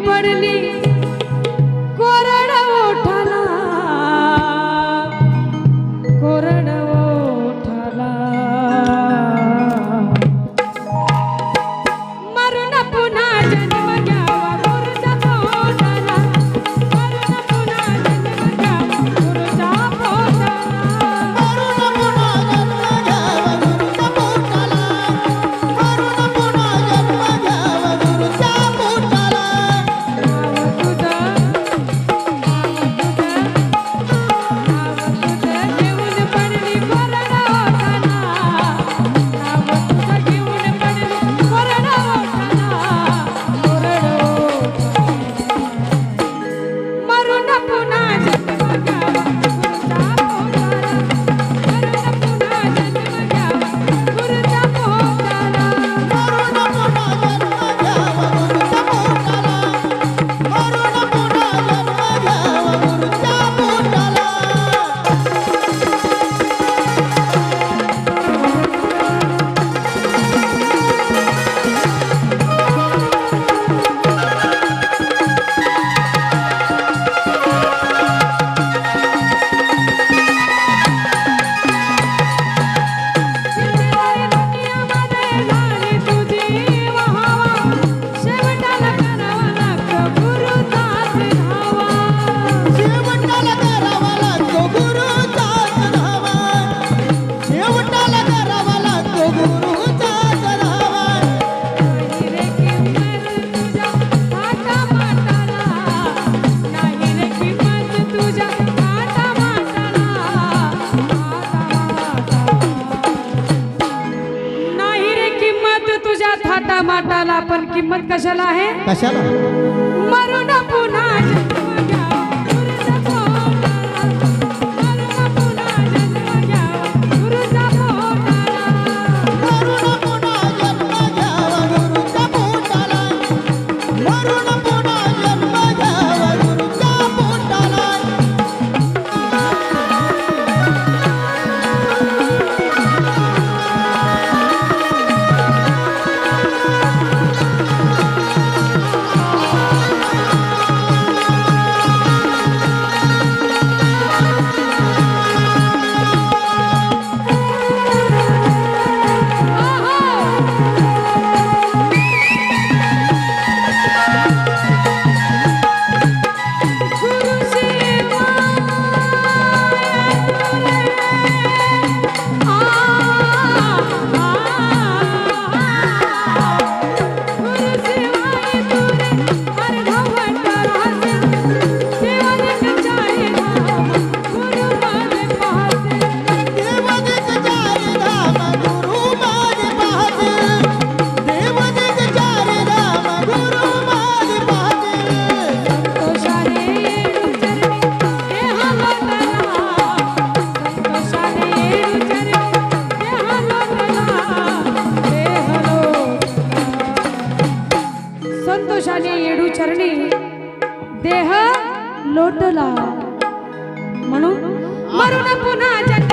पडली कोरड ओठाला कोरड ओठाला मरून पुन्हा जन्म घ्यावा गुरुच्या पोटाला मरून पुन्हा जन्म घ्यावा गुरुच्या पोटाला मरून पुन्हा जन्म घ्यावा गुरुच्या पोटाला मरून पुन्हा जन्म घ्यावा गुरुच्या पोटाला माटाला पण किंमत कशाला आहे कशाला मरून पुन्हा जन्म घ्यावा गुरुच्या पोटाला मरून पुन्हा जन्म घ्यावा गुरुच्या पोटाला मरून पुन्हा जन्म घ्यावा गुरुच्या पोटाला मरून पुन्हा जन्म घ्यावा गुरुच्या पोटाला संतोषाने येडू चरणी देह लोटला म्हणून मरून पुन्हा जन्म